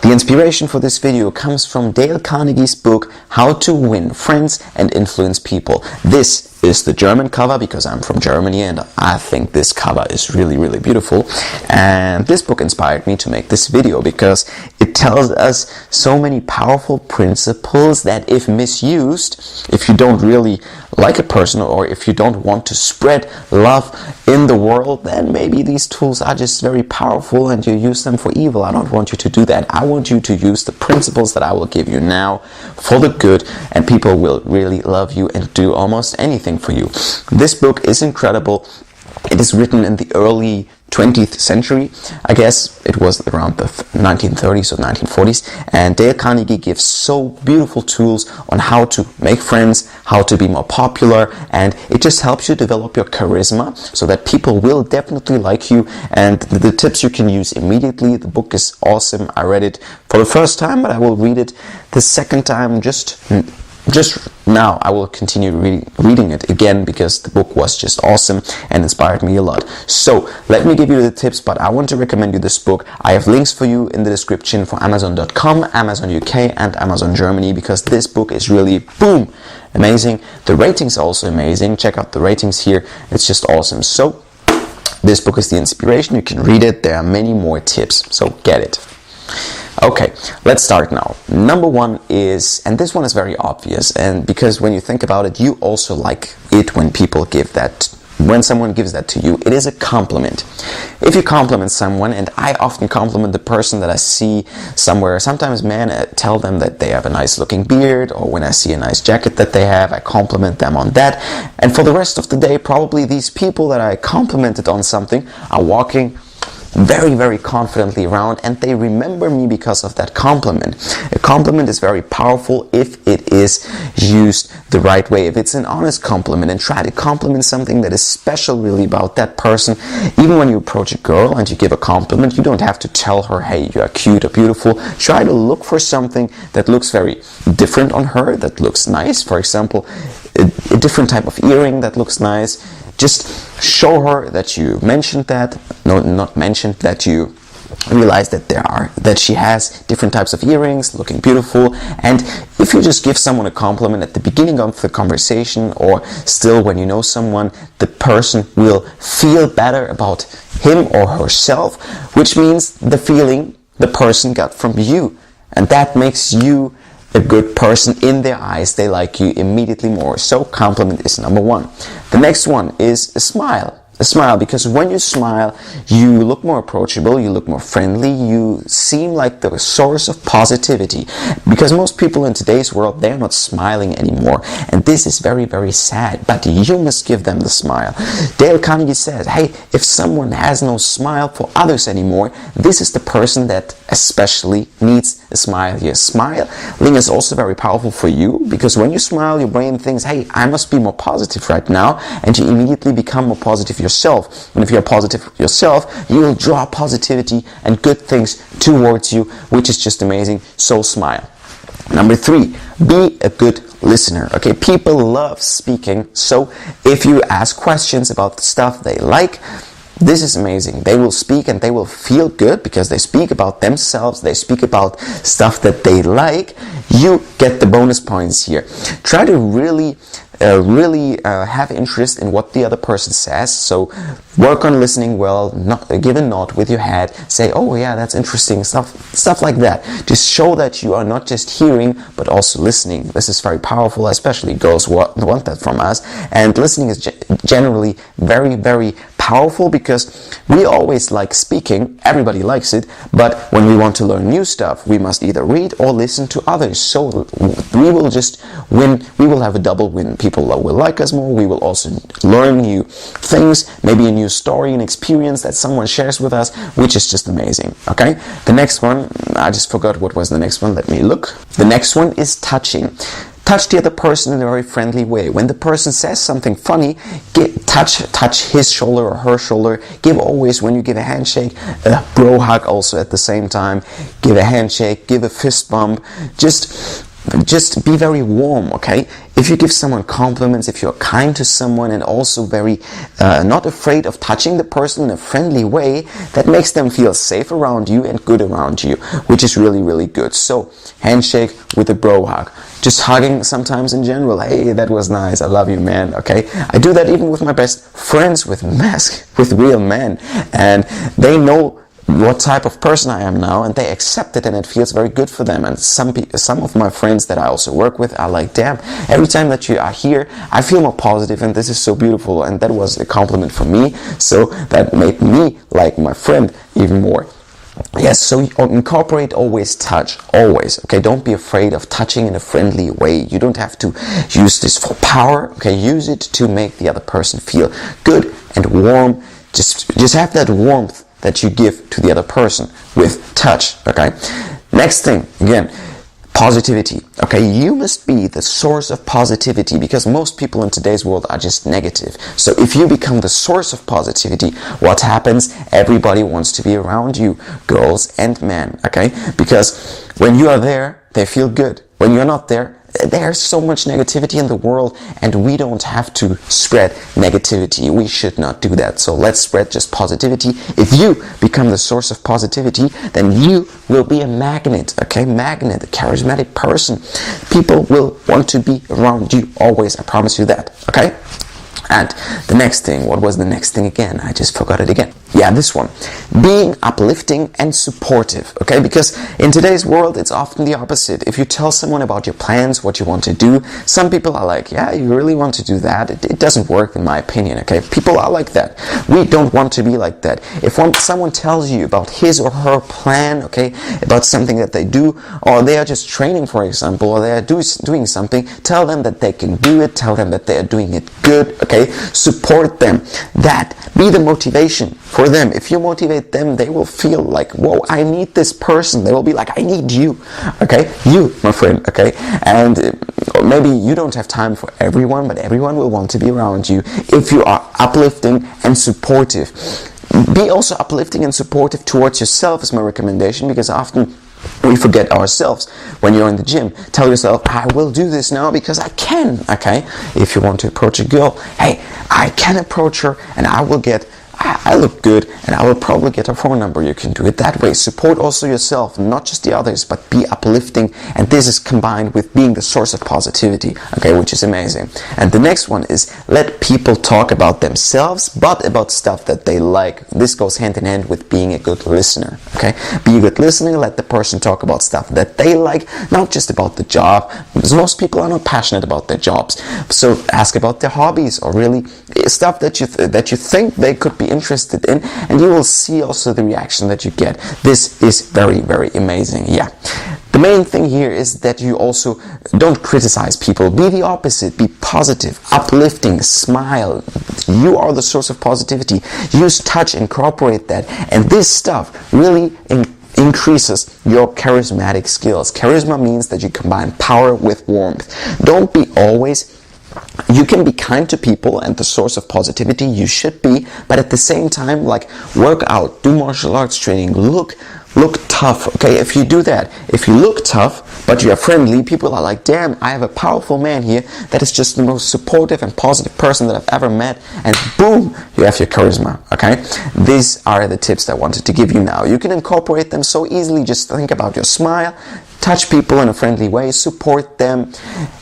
The inspiration for this video comes from Dale Carnegie's book, How to Win Friends and Influence People. This is the German cover because I'm from Germany and I think this cover is really beautiful. And this book inspired me to make this video because it tells us so many powerful principles that if misused, if you don't really like a person or if you don't want to spread love in the world, then maybe these tools are just very powerful and you use them for evil. I don't want you to do that. I want you to use the principles that I will give you now for the good, and people will really love you and do almost anything for you. This book is incredible. It is written in the early 20th century. I guess it was around the 1930s or 1940s, and Dale Carnegie gives so beautiful tools on how to make friends, how to be more popular, and it just helps you develop your charisma so that people will definitely like you, and the tips you can use immediately. The book is awesome. I read it for the first time, but I will read it the second time just now. I will continue reading it again because the book was just awesome and inspired me a lot. So let me give you the tips, but I want to recommend you this book. I have links for you in the description for Amazon.com, Amazon UK and Amazon Germany, because this book is really boom amazing. The ratings are also amazing. Check out the ratings here. It's just awesome. So this book is the inspiration. You can read it. There are many more tips, so get it. Okay, let's start now. Number one is, and this one is very obvious, and because when you think about it, you also like it when people give that, when someone gives that to you, it is a compliment. If you compliment someone, and I often compliment the person that I see somewhere, sometimes tell them that they have a nice looking beard, or when I see a nice jacket that they have, I compliment them on that, and for the rest of the day, probably these people that I complimented on something are walking very confidently around, and they remember me because of that compliment. A compliment is very powerful if it is used the right way. If it's an honest compliment, and try to compliment something that is special really about that person. Even when you approach a girl and you give a compliment, you don't have to tell her, hey, you are cute or beautiful. Try to look for something that looks very different on her, that looks nice. For example, a different type of earring that looks nice. Just show her that you mentioned that, not mentioned, that you realize that she has different types of earrings, looking beautiful. And if you just give someone a compliment at the beginning of the conversation, or still when you know someone, the person will feel better about him or herself, which means the feeling the person got from you. And that makes you a good person in their eyes. They like you immediately more. So compliment is number one. The next one is a smile. A smile, because when you smile, you look more approachable, you look more friendly, you seem like the source of positivity. Because most people in today's world, they're not smiling anymore. And this is very sad, but you must give them the smile. Dale Carnegie says, hey, if someone has no smile for others anymore, this is the person that especially needs a smile here. Smiling is also very powerful for you, because when you smile, your brain thinks, hey, I must be more positive right now, and you immediately become more positive yourself. And if you're positive yourself, you will draw positivity and good things towards you, which is just amazing. So smile. Number three, be a good listener. Okay, people love speaking, so if you ask questions about the stuff they like, this is amazing. They will speak and they will feel good because they speak about themselves, they speak about stuff that they like. You get the bonus points here. Try to really have interest in what the other person says. So work on listening well, give a nod with your head, say, oh yeah, that's interesting, stuff like that. Just show that you are not just hearing but also listening. This is very powerful, especially girls want that from us. And listening is generally very powerful, because we always like speaking, everybody likes it, but when we want to learn new stuff, we must either read or listen to others. So we will just win, we will have a double win. People will like us more, we will also learn new things, maybe a new story, an experience that someone shares with us, which is just amazing. Okay, the next one, I just forgot what was the next one, let me look. The next one is touching. Touch the other person in a very friendly way. When the person says something funny, touch his shoulder or her shoulder. Give always, when you give a handshake, a bro hug also at the same time. Give a handshake, give a fist bump. Just just be very warm, okay? If you give someone compliments, if you're kind to someone, and also very not afraid of touching the person in a friendly way, that makes them feel safe around you and good around you, which is really, really good. So, handshake with a bro hug. Just hugging sometimes in general. Hey, that was nice. I love you, man. Okay, I do that even with my best friends, with real men, and they know what type of person I am now, and they accept it, and it feels very good for them. And some of my friends that I also work with are like, damn, every time that you are here, I feel more positive, and this is so beautiful. And that was a compliment for me, so that made me like my friend even more. Yes, so incorporate always touch, always, okay? Don't be afraid of touching in a friendly way. You don't have to use this for power, okay? Use it to make the other person feel good and warm. Just have that warmth that you give to the other person with touch, okay? Next thing, again, positivity, okay? You must be the source of positivity, because most people in today's world are just negative. So if you become the source of positivity, what happens? Everybody wants to be around you, girls and men, okay? Because when you are there, they feel good. When you're not there, there's so much negativity in the world, and we don't have to spread negativity. We should not do that. So let's spread just positivity. If you become the source of positivity, then you will be a magnet, okay? Magnet, a charismatic person. People will want to be around you always. I promise you that, okay? And the next thing, what was the next thing again? I just forgot it again. Yeah, this one. Being uplifting and supportive, okay? Because in today's world, it's often the opposite. If you tell someone about your plans, what you want to do, some people are like, yeah, you really want to do that? It doesn't work, in my opinion, okay? People are like that. We don't want to be like that. If someone tells you about his or her plan, okay, about something that they do, or they are just training, for example, or they are doing something, tell them that they can do it, tell them that they are doing it good, okay? Support them. That, be the motivation for them. If you motivate them, they will feel like, whoa, I need this person. They will be like, I need you, okay? You, my friend, okay? And maybe you don't have time for everyone, but everyone will want to be around you if you are uplifting and supportive. Be also uplifting and supportive towards yourself is my recommendation, because often we forget ourselves. When you're in the gym, tell yourself, I will do this now because I can, okay? If you want to approach a girl, hey, I can approach her, and I look good, and I will probably get her phone number. You can do it that way. Support also yourself, not just the others, but be uplifting, and this is combined with being the source of positivity, okay, which is amazing. And the next one is let people talk about themselves, but about stuff that they like. This goes hand in hand with being a good listener, okay? Be a good listener, let the person talk about stuff that they like, not just about the job, because most people are not passionate about their jobs. So ask about their hobbies, or really stuff that you think they could be interested in, and you will see also the reaction that you get. This is very, very amazing. Yeah. The main thing here is that you also don't criticize people. Be the opposite. Be positive, uplifting, smile. You are the source of positivity. Use touch, incorporate that. And this stuff really increases your charismatic skills. Charisma means that you combine power with warmth. Don't be always... You can be kind to people and the source of positivity, you should be, but at the same time, like, work out, do martial arts training, look tough, okay? If you do that, if you look tough, but you are friendly, people are like, damn, I have a powerful man here that is just the most supportive and positive person that I've ever met, and boom, you have your charisma, okay? These are the tips that I wanted to give you now. You can incorporate them so easily. Just think about your smile, touch people in a friendly way, support them,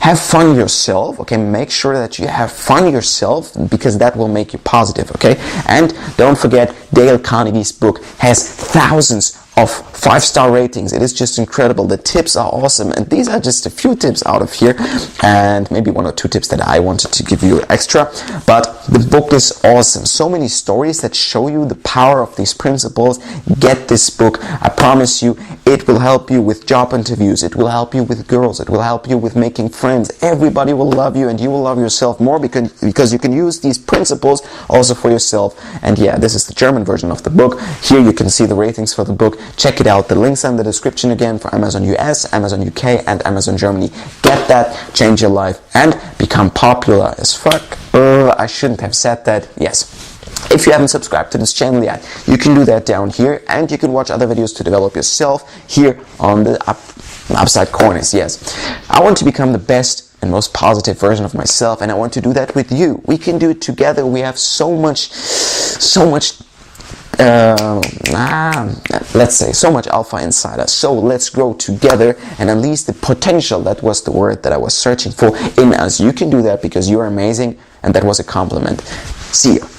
have fun yourself, okay? Make sure that you have fun yourself, because that will make you positive, okay? And don't forget, Dale Carnegie's book has thousands of 5-star ratings. It is just incredible. The tips are awesome, and these are just a few tips out of here, and maybe 1 or 2 tips that I wanted to give you extra, but the book is awesome. So many stories that show you the power of these principles. Get this book. I promise you, it will help you with job interviews, it will help you with girls, it will help you with making friends. Everybody will love you, and you will love yourself more, because you can use these principles also for yourself. And yeah, this is the German version of the book. Here you can see the ratings for the book. Check it out. The links are in the description again for Amazon US, Amazon UK, and Amazon Germany. Get that, change your life, and become popular as fuck. I shouldn't have said that. Yes. If you haven't subscribed to this channel yet, you can do that down here, and you can watch other videos to develop yourself here on the Upside corners, yes. I want to become the best and most positive version of myself, and I want to do that with you. We can do it together. We have so much let's say so much alpha inside us. So let's grow together and unleash the potential, that was the word that I was searching for, in us. You can do that because you're amazing, and that was a compliment. See you.